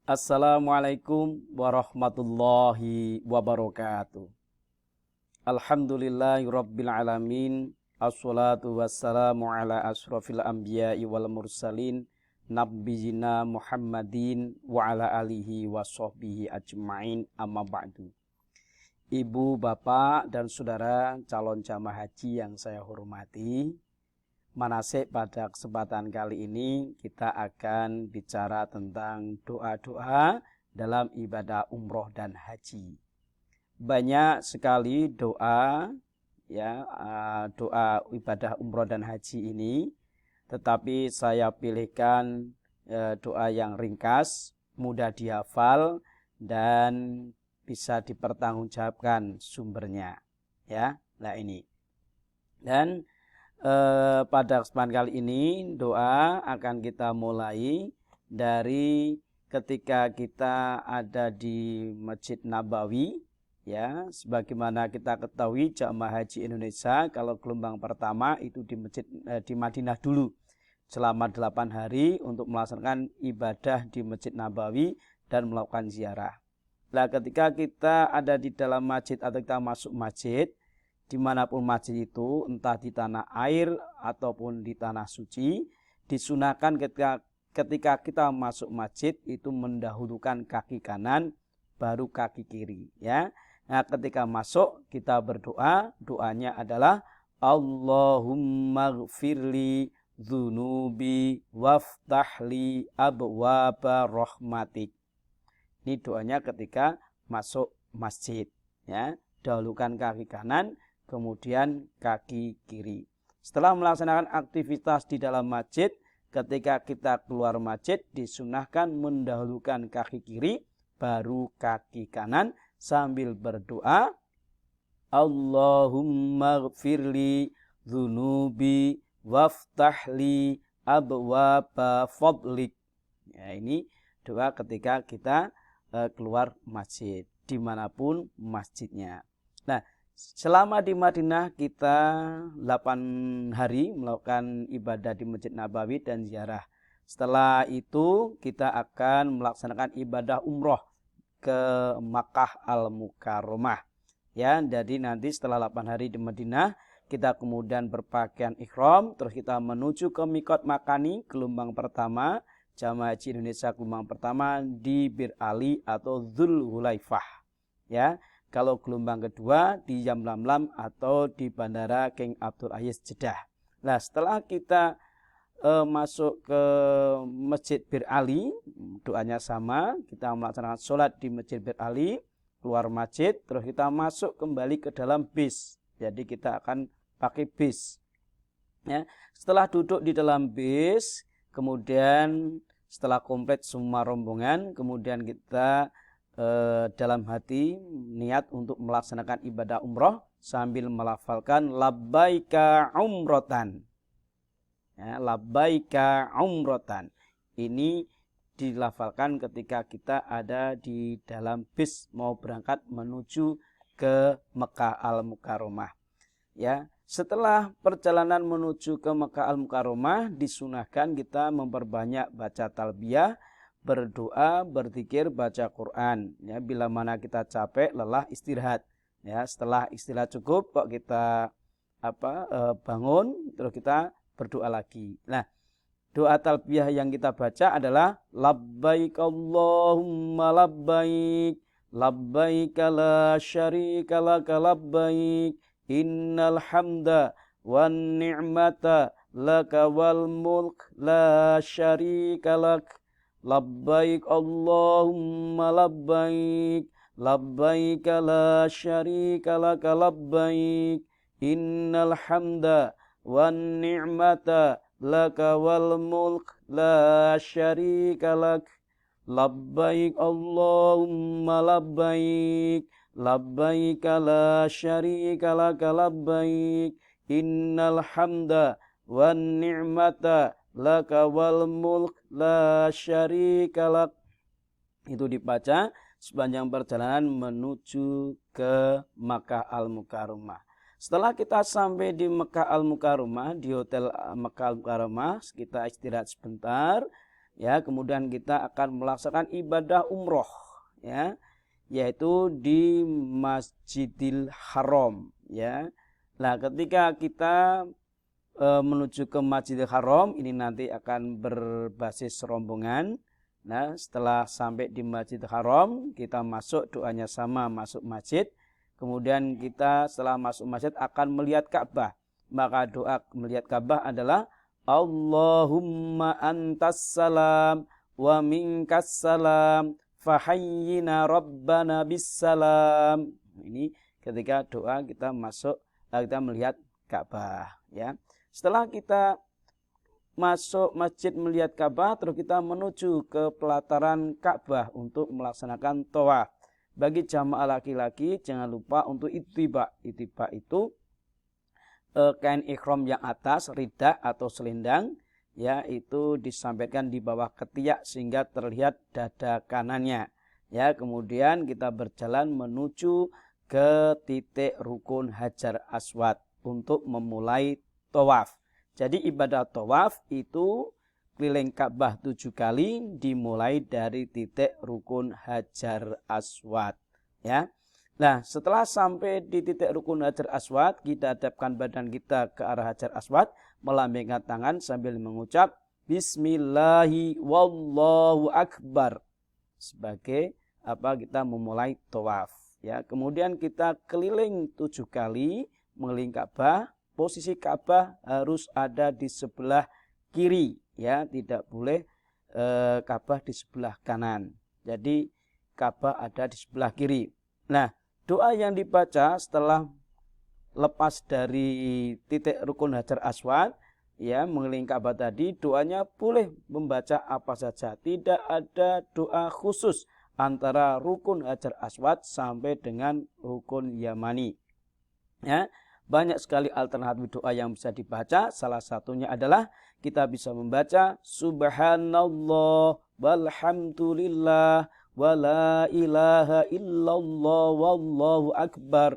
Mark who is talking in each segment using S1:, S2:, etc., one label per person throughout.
S1: Assalamualaikum warahmatullahi wabarakatuh. Alhamdulillahirabbil alamin. Assalatu wassalamu ala asrofil anbiya'i wal mursalin nabiyina Muhammadin wa ala alihi wa sahbihi ajma'in, amma ba'du. Ibu, bapak, dan saudara calon jamaah haji yang saya hormati, manasik pada kesempatan kali ini kita akan bicara tentang doa-doa dalam ibadah umroh dan haji. Banyak sekali doa, ya, doa ibadah umroh dan haji ini, tetapi saya pilihkan doa yang ringkas, mudah dihafal, dan bisa dipertanggungjawabkan sumbernya. Ya, nah ini. Dan pada kesempatan kali ini doa akan kita mulai dari ketika kita ada di Masjid Nabawi, ya, sebagaimana kita ketahui jamaah haji Indonesia kalau gelombang pertama itu di Madinah dulu selama 8 hari untuk melaksanakan ibadah di Masjid Nabawi dan melakukan ziarah. Nah, ketika kita ada di dalam masjid atau kita masuk masjid, dimanapun masjid itu, entah di tanah air ataupun di tanah suci, disunahkan ketika kita masuk masjid itu mendahulukan kaki kanan baru kaki kiri, ya. Nah, ketika masuk kita berdoa, doanya adalah Allahumma gfirli dzunubi waftahli abwaba rahmatik. Ini doanya ketika masuk masjid, ya. Dahulukan kaki kanan, kemudian kaki kiri. Setelah melaksanakan aktivitas di dalam masjid, ketika kita keluar masjid disunahkan mendahulukan kaki kiri baru kaki kanan sambil berdoa Allahumma gfirli dzunubi waftahli abwaba fadlik. Ya, ini doa ketika kita keluar masjid dimanapun masjidnya. Nah, selama di Madinah kita 8 hari melakukan ibadah di Masjid Nabawi dan ziarah. Setelah itu kita akan melaksanakan ibadah umroh ke Makkah Al-Mukarramah. Ya, jadi nanti setelah 8 hari di Madinah kita kemudian berpakaian ihram, terus kita menuju ke Miqat Makani gelombang pertama, jamaah haji Indonesia gelombang pertama di Bir Ali atau Dzul Hulaifah. Ya. Kalau gelombang kedua di Yamlamlam atau di Bandara King Abdul Aziz Jeddah. Nah, setelah kita masuk ke Masjid Bir Ali, doanya sama, kita melaksanakan sholat di Masjid Bir Ali, keluar masjid, terus kita masuk kembali ke dalam bis. Jadi kita akan pakai bis. Ya. Setelah duduk di dalam bis, kemudian setelah komplit semua rombongan, kemudian kita dalam hati niat untuk melaksanakan ibadah umroh sambil melafalkan labbaika umrotan, ya, labbaika umrotan. Ini dilafalkan ketika kita ada di dalam bis mau berangkat menuju ke Mekah Al-Mukarramah. Ya, setelah perjalanan menuju ke Mekah Al-Mukarramah disunahkan kita memperbanyak baca talbiyah, berdoa, berzikir, baca Quran. Ya, bila mana kita capek, lelah, istirahat. Ya, setelah istirahat cukup, kok kita bangun, terus kita berdoa lagi. Nah, doa talbiyah yang kita baca adalah labbaik Allahumma labbaik, labbaik la syarika laka labbaik, innal hamda wan ni'mata laka wal mulk la syarika lak. Labbaik Allahumma labbaik, labbaik la syarika laka labbaik, innal hamda wan ni'mata laka wal mulk la syarika lak. Labbaik Allahumma labbaik, labbaik la syarika laka labbaik, innal hamda wan ni'mata laka wal mulk la syarika lak. Itu dibaca sepanjang perjalanan menuju ke Makkah Al-Mukarramah. Setelah kita sampai di Makkah Al-Mukarramah, di hotel Makkah Al-Mukarramah, kita istirahat sebentar. Ya, kemudian kita akan melaksanakan ibadah umroh, ya, yaitu di Masjidil Haram, ya. Nah, ketika kita menuju ke Masjidil Haram, ini nanti akan berbasis rombongan. Nah, setelah sampai di Masjidil Haram, kita masuk, doanya sama, masuk masjid. Kemudian kita setelah masuk masjid akan melihat Ka'bah. Maka doa melihat Ka'bah adalah Allahumma antas salam wa minkas salam fahayyina rabbana bis salam. Ini ketika doa kita masuk, kita melihat Ka'bah, ya. Setelah kita masuk masjid melihat Ka'bah, terus kita menuju ke pelataran Ka'bah untuk melaksanakan tawaf. Bagi jamaah laki-laki jangan lupa untuk ittiba. Ittiba itu kain ikhram yang atas, rida atau selendang, ya, itu disampaikan di bawah ketiak sehingga terlihat dada kanannya. Ya, kemudian kita berjalan menuju ke titik rukun Hajar Aswad untuk memulai tawaf. Jadi ibadah tawaf itu keliling Ka'bah 7 kali dimulai dari titik rukun Hajar Aswad, ya. Nah, setelah sampai di titik rukun Hajar Aswad, kita hadapkan badan kita ke arah Hajar Aswad, melambaikan tangan sambil mengucap Bismillahi wallahu akbar sebagai kita memulai tawaf, ya. Kemudian kita keliling 7 kali mengelilingi Ka'bah. Posisi Ka'bah harus ada di sebelah kiri, ya, tidak boleh Ka'bah di sebelah kanan. Jadi Ka'bah ada di sebelah kiri. Nah, doa yang dibaca setelah lepas dari titik rukun Hajar Aswad, ya, mengelilingi Ka'bah tadi, doanya boleh membaca apa saja. Tidak ada doa khusus antara rukun Hajar Aswad sampai dengan rukun Yamani, ya. Banyak sekali alternatif doa yang bisa dibaca. Salah satunya adalah kita bisa membaca Subhanallah walhamdulillah wa la ilaha illallah wallahu akbar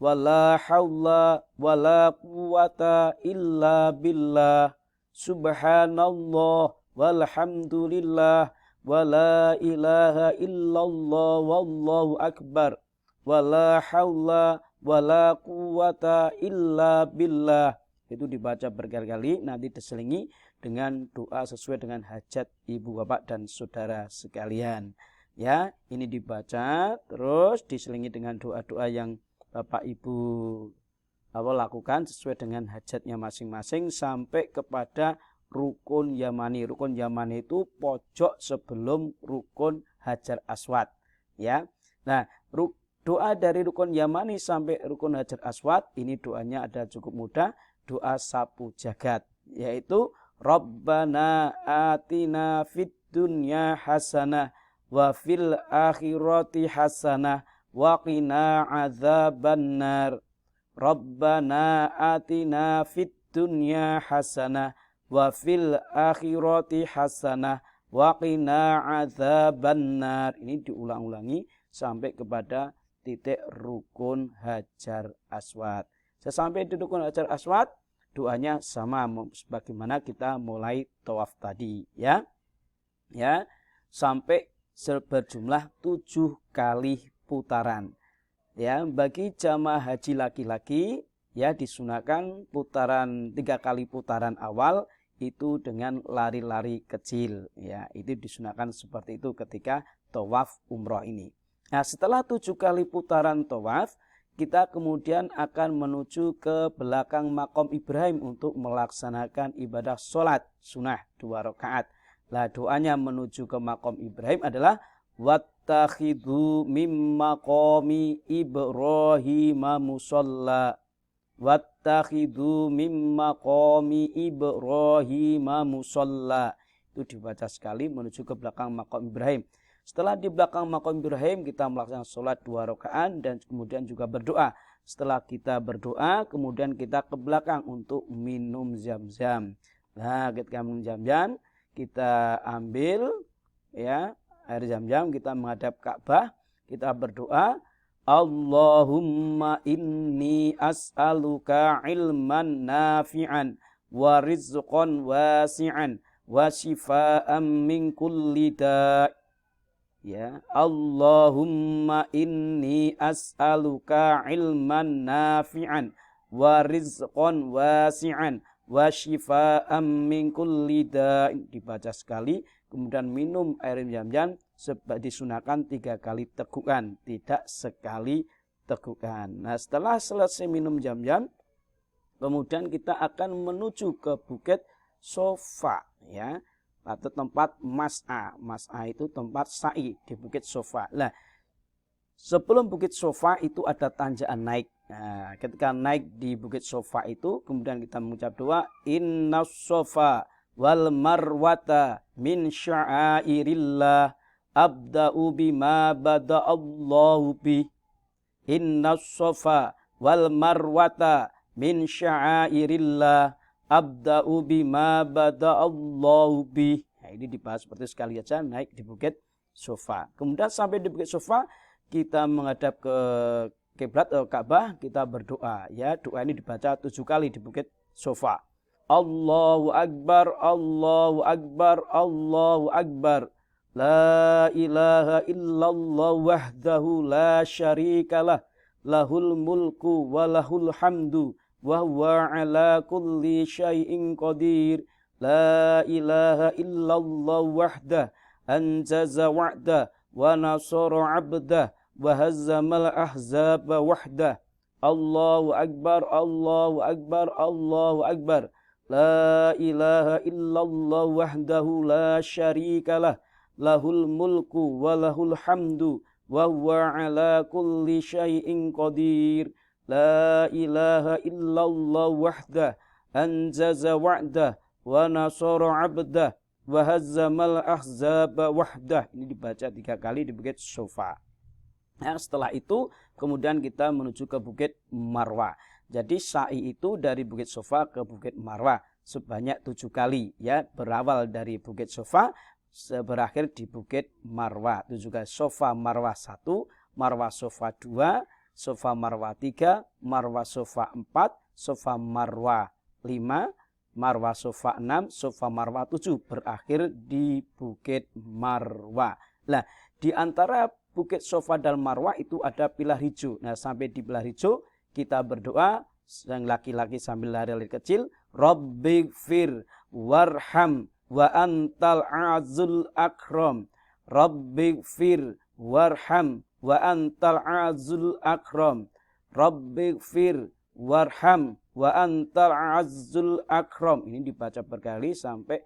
S1: wa la hawla wa la quwata illa billah. Subhanallah walhamdulillah wa la ilaha illallah wallahu akbar wa la hawla wala quwata illa billah. Itu dibaca berkali-kali, nanti diselingi dengan doa sesuai dengan hajat ibu bapak dan saudara sekalian, ya. Ini dibaca terus diselingi dengan doa-doa yang bapak ibu lakukan sesuai dengan hajatnya masing-masing sampai kepada rukun Yamani. Rukun Yamani itu pojok sebelum rukun Hajar Aswad, ya. Nah, doa dari rukun Yamani sampai rukun Hajar Aswad, ini doanya ada cukup mudah, doa sapu jagat, yaitu Rabbana atina fid dunya hasanah wa fil akhirati hasanah wa qina adzabannar. Rabbana atina fid dunya hasanah wa fil akhirati hasanah wa qina adzabannar. Ini diulang-ulangi sampai kepada titik rukun Hajar Aswad. Sesampai di rukun Hajar Aswad, doanya sama sebagaimana kita mulai tawaf tadi, ya. Ya, sampai berjumlah 7 kali putaran. Ya, bagi jamaah haji laki-laki, ya, disunahkan putaran 3 kali putaran awal itu dengan lari-lari kecil, ya. Itu disunahkan seperti itu ketika tawaf umroh ini. Nah, setelah 7 kali putaran tawaf, kita kemudian akan menuju ke belakang makom Ibrahim untuk melaksanakan ibadah sholat sunnah 2 rakaat. Lah, doanya menuju ke makom Ibrahim adalah wattakhidhu mim maqami Ibrahim musalla. Wattakhidhu mim maqami Ibrahim musalla. Itu dibaca sekali menuju ke belakang makom Ibrahim. Setelah di belakang makom Ibrahim, kita melaksanakan sholat 2 rakaat dan kemudian juga berdoa. Setelah kita berdoa, kemudian kita ke belakang untuk minum zam-zam. Nah, ketika minum zam-zam, kita ambil, ya, air zam-zam, kita menghadap Ka'bah, kita berdoa, Allahumma inni as'aluka ilman nafi'an wa rizqan wasi'an wa shifaa'an min kulli da'. Ya, Allahumma inni as'aluka ilman nafi'an wa rizqan wasi'an wa shifaa'an min kulli da'. Dibaca sekali, kemudian minum air Zam-Zam, disunahkan 3 kali tegukan, tidak sekali tegukan. Nah, setelah selesai minum Zam-Zam, kemudian kita akan menuju ke Bukit Sofa, ya, atau tempat mas'a. Mas'a itu tempat sa'i di Bukit Sofa. Nah, sebelum Bukit Sofa itu ada tanjakan naik. Nah, ketika naik di Bukit Sofa itu, kemudian kita mengucap doa, Innas Sofa wal marwata min sya'airillah abda'u bima bada'allahu bih. Innas Sofa wal marwata min sya'airillah abda'u bima bada'allahu bih. Nah, ini dibahas seperti sekali aja naik di Bukit Sofa. Kemudian sampai di Bukit Sofa, kita menghadap ke kiblat Ka'bah, kita berdoa. Ya, doa ini dibaca 7 kali di Bukit Sofa. Allahu Akbar, Allahu Akbar, Allahu Akbar. La ilaha illallah wahdahu la syarikalah. Lahul mulku wa lahul hamdu. Wa huwa ala kulli syai'in qadir. La ilaha illallah wahdah. Anjaza wa'dah. Wa nasara abdah. Wa hazzamal ahzaba wahdah. Allahu Akbar, Allahu Akbar, Allahu Akbar. La ilaha illallah wahdahu la syarikalah. Lahul mulku wa lahul hamdu wa huwa ala kulli syai'in qadir. La ilaha illallah wahdah anjaza wa'dah wa nasara 'abdah wa hazzamal ahzaba wahdah. Ini dibaca 3 kali di Bukit Sofa. Nah, setelah itu kemudian kita menuju ke Bukit Marwah. Jadi sa'i itu dari Bukit Sofa ke Bukit Marwah sebanyak 7 kali, ya, berawal dari Bukit Sofa berakhir di Bukit Marwah. Itu juga Sofa Marwah 1, Marwah Sofa 2, Sofa Marwah 3, Marwah Sofa 4, Sofa Marwah 5, Marwah Sofa 6, Sofa Marwah 7, berakhir di Bukit Marwah. Nah, di antara Bukit Sofa dan Marwah itu ada pilar hijau. Nah, sampai di pilar hijau kita berdoa, yang laki-laki sambil lari-lari kecil, Rabbighfir warham wa antal azul akram. Rabbighfir warham wa antal azul akram. Rabbighfir warham wa antal azul akram. Ini dibaca berkali sampai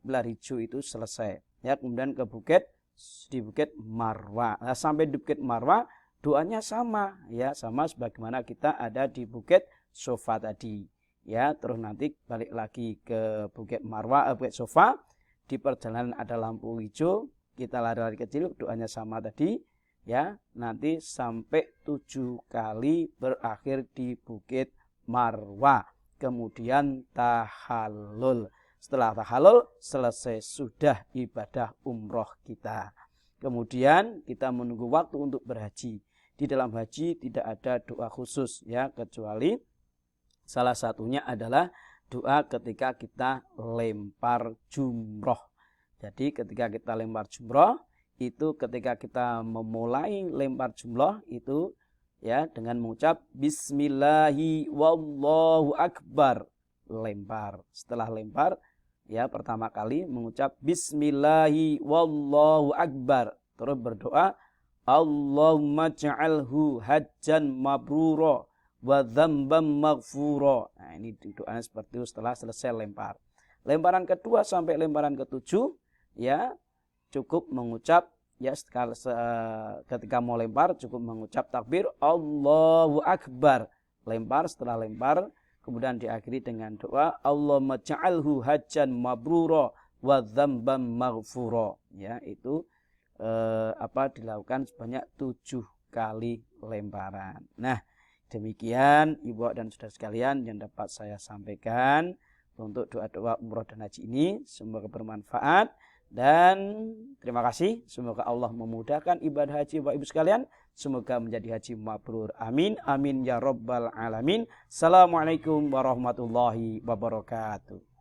S1: pilar hijau itu selesai. Ya, kemudian ke di Bukit Marwah. Nah, sampai di Bukit Marwah doanya sama, ya, sama sebagaimana kita ada di Bukit Sofa tadi. Ya, terus nanti balik lagi ke Bukit Marwah, Bukit Sofa. Di perjalanan ada lampu hijau, kita lari-lari kecil, doanya sama tadi. Ya, nanti sampai 7 kali berakhir di Bukit Marwah. Kemudian tahallul. Setelah tahallul selesai sudah ibadah umroh kita. Kemudian kita menunggu waktu untuk berhaji. Di dalam haji tidak ada doa khusus, ya, kecuali salah satunya adalah doa ketika kita lempar jumroh. Jadi ketika kita lempar jumroh, itu ketika kita memulai lempar jumroh itu, ya, dengan mengucap Bismillahi wallahu akbar, lempar. Setelah lempar, ya, pertama kali mengucap Bismillahi wallahu akbar, terus berdoa Allahumma ja'alhu hajjan mabrura wa dzamban maghfura. Nah, ini doanya seperti itu setelah selesai lempar. Lemparan kedua sampai lemparan ke-7, ya, cukup mengucap, ya, ketika mau lempar cukup mengucap takbir Allahu akbar. Lempar, setelah lempar kemudian diakhiri dengan doa Allahumma ja'alhu hajjan mabrura wa dzamban maghfura. Ya, itu dilakukan sebanyak 7 kali lemparan. Nah, demikian ibu dan saudara sekalian yang dapat saya sampaikan untuk doa-doa umroh dan haji ini. Semoga bermanfaat dan terima kasih. Semoga Allah memudahkan ibadah haji Bapak Ibu sekalian. Semoga menjadi haji mabrur. Amin. Amin ya rabbal alamin. Assalamualaikum warahmatullahi wabarakatuh.